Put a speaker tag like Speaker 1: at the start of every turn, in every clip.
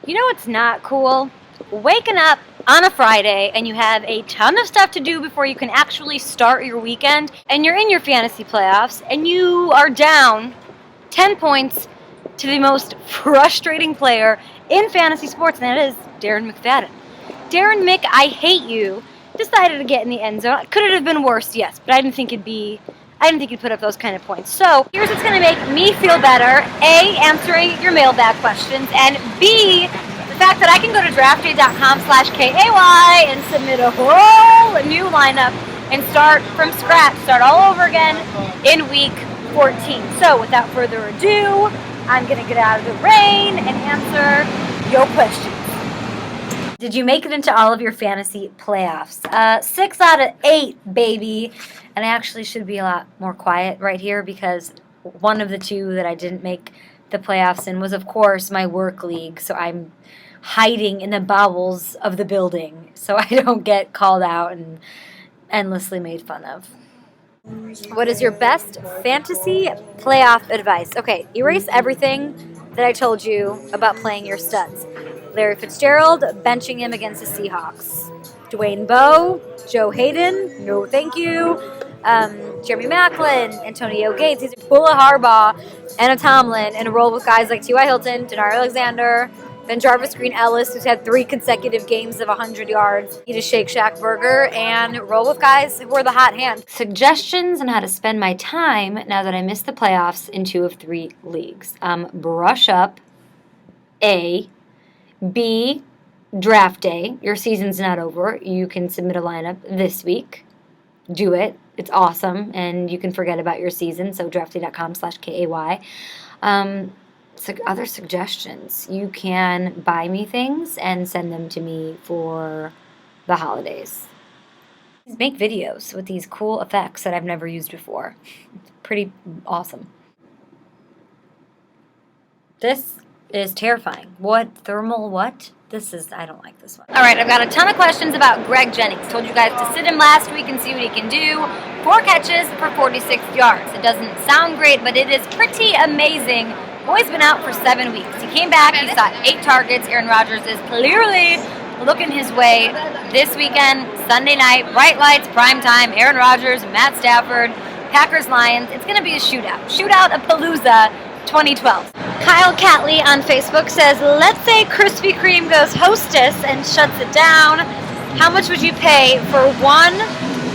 Speaker 1: You know what's not cool? Waking up on a Friday and you have a ton of stuff to do before you can actually start your weekend, and you're in your fantasy playoffs and you are down 10 points to the most frustrating player in fantasy sports, and that is Darren McFadden. Darren Mick, I hate you, decided to get in the end zone. Could it have been worse? Yes, but I didn't think he'd put up those kind of points. So here's what's going to make me feel better. A, answering your mailbag questions, and B, the fact that I can go to draftday.com/KAY and submit a whole new lineup and start from scratch, start all over again in week 14. So without further ado, I'm going to get out of the rain and answer your questions. Did you make it into all of your fantasy playoffs? 6 out of 8, baby. And I actually should be a lot more quiet right here because one of the two that I didn't make the playoffs in was, of course, my work league. So I'm hiding in the bowels of the building so I don't get called out and endlessly made fun of. What is your best fantasy playoff advice? Okay, erase everything that I told you about playing your studs. Larry Fitzgerald, benching him against the Seahawks. Dwayne Bowe, Joe Hayden, no thank you. Jeremy Maclin, Antonio Gates. He's pull a Harbaugh and a Tomlin and roll with guys like T.Y. Hilton, Denard Alexander, then Jarvis Green Ellis, who's had 3 consecutive games of 100 yards. Eat a Shake Shack burger and roll with guys who are the hot hand. Suggestions on how to spend my time now that I missed the playoffs in 2 of 3 leagues. Brush up. A. B. Draft day. Your season's not over. You can submit a lineup this week. Do it. It's awesome, and you can forget about your season. So draftday.com/KAY. Other suggestions. You can buy me things and send them to me for the holidays. Make videos with these cool effects that I've never used before. It's pretty awesome. This is terrifying. What? Thermal what? I don't like this one. All right, I've got a ton of questions about Greg Jennings. Told you guys to sit him last week and see what he can do. 4 catches for 46 yards. It doesn't sound great, but it is pretty amazing. Boy's been out for 7 weeks. He came back, he saw 8 targets. Aaron Rodgers is clearly looking his way this weekend, Sunday night, bright lights, prime time, Aaron Rodgers, Matt Stafford, Packers-Lions. It's going to be a shootout. Shootout-a-palooza 2012. Kyle Catley on Facebook says, let's say Krispy Kreme goes hostess and shuts it down. How much would you pay for one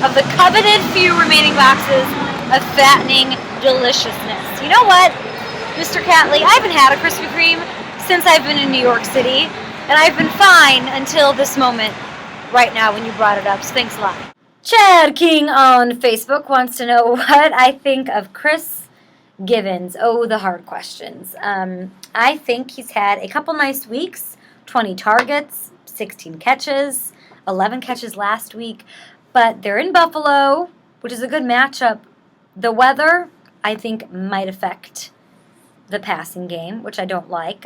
Speaker 1: of the coveted few remaining boxes of fattening deliciousness? You know what, Mr. Catley, I haven't had a Krispy Kreme since I've been in New York City, and I've been fine until this moment right now when you brought it up, so thanks a lot. Chad King on Facebook wants to know what I think of Chris Givens. Oh, the hard questions. I think he's had a couple nice weeks, 20 targets, 16 catches, 11 catches last week, but they're in Buffalo, which is a good matchup. The weather, I think, might affect the passing game, which I don't like.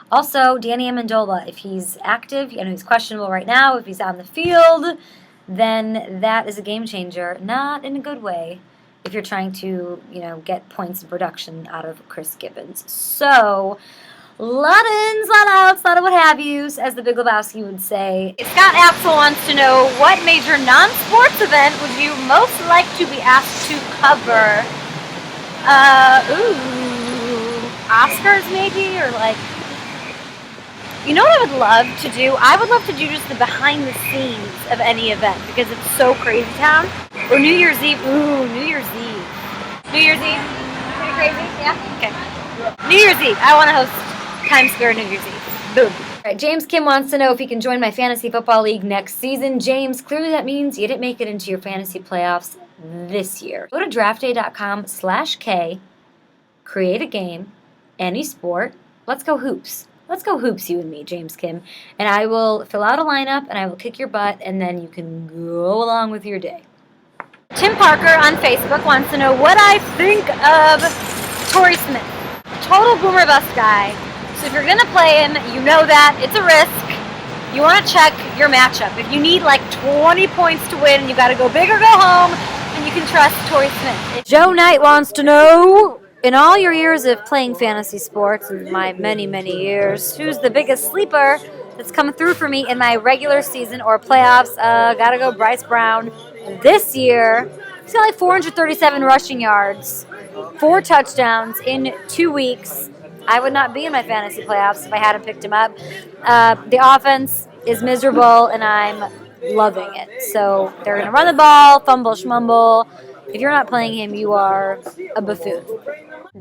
Speaker 1: Also, Danny Amendola, if he's active, I know he's questionable right now, if he's on the field, then that is a game changer, not in a good way, if you're trying to, get points and production out of Chris Gibbons. So, lot ins, lot outs, lot of what have yous, as the Big Lebowski would say. Scott Axel wants to know, what major non-sports event would you most like to be asked to cover? Oscars maybe, or you know what I would love to do? I would love to do just the behind the scenes of any event because it's so crazy town. Or New Year's Eve. Ooh, New Year's Eve. New Year's Eve? Pretty crazy? Yeah? Okay. New Year's Eve. I want to host Times Square New Year's Eve. Boom. All right, James Kim wants to know if he can join my fantasy football league next season. James, clearly that means you didn't make it into your fantasy playoffs this year. Go to draftday.com/K, create a game, any sport. Let's go hoops. Let's go hoops, you and me, James Kim. And I will fill out a lineup, and I will kick your butt, and then you can go along with your day. Tim Parker on Facebook wants to know what I think of Torrey Smith. Total boomer bust guy. So if you're going to play him, you know that. It's a risk. You want to check your matchup. If you need 20 points to win, you got to go big or go home, and you can trust Torrey Smith. Joe Knight wants to know, In all your years of playing fantasy sports, in my many, many years, who's the biggest sleeper that's coming through for me in my regular season or playoffs? Gotta go Bryce Brown. This year, he's got like 437 rushing yards, 4 touchdowns in 2 weeks. I would not be in my fantasy playoffs if I hadn't picked him up. The offense is miserable, and I'm loving it. So they're going to run the ball, fumble, schmumble. If you're not playing him, you are a buffoon.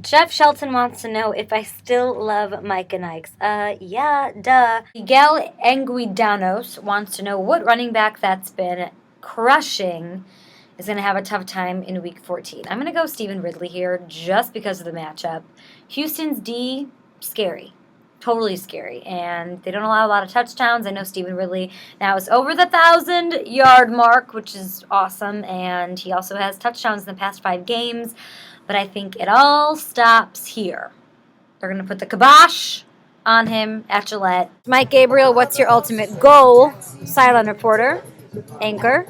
Speaker 1: Jeff Shelton wants to know if I still love Mike and Ike's. Yeah, duh. Miguel Anguidanos wants to know what running back that's been crushing is going to have a tough time in Week 14. I'm going to go Stephen Ridley here just because of the matchup. Houston's D, scary. Totally scary. And they don't allow a lot of touchdowns. I know Stephen Ridley now is over the 1,000-yard mark, which is awesome. And he also has touchdowns in the past 5 games. But I think it all stops here. They're going to put the kibosh on him at Gillette. Mike Gabriel, what's your ultimate goal? Silent reporter, anchor,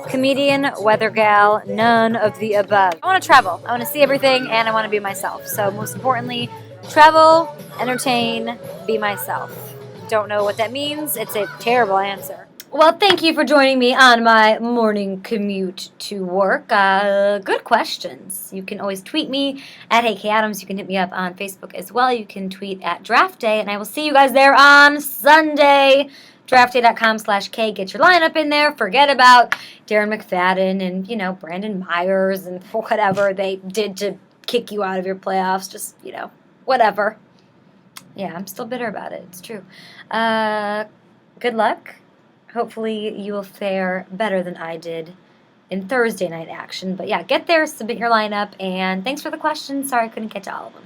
Speaker 1: comedian, weather gal, none of the above. I want to travel. I want to see everything, and I want to be myself. So most importantly, travel, entertain, be myself. Don't know what that means. It's a terrible answer. Well, thank you for joining me on my morning commute to work. Good questions. You can always tweet me at HeyKAdams. You can hit me up on Facebook as well. You can tweet at Draft Day, and I will see you guys there on Sunday. draftday.com/K. Get your lineup in there. Forget about Darren McFadden and, Brandon Myers and whatever they did to kick you out of your playoffs. Just, whatever. Yeah, I'm still bitter about it. It's true. Good luck. Hopefully you will fare better than I did in Thursday night action. But yeah, get there, submit your lineup, and thanks for the questions. Sorry I couldn't catch all of them.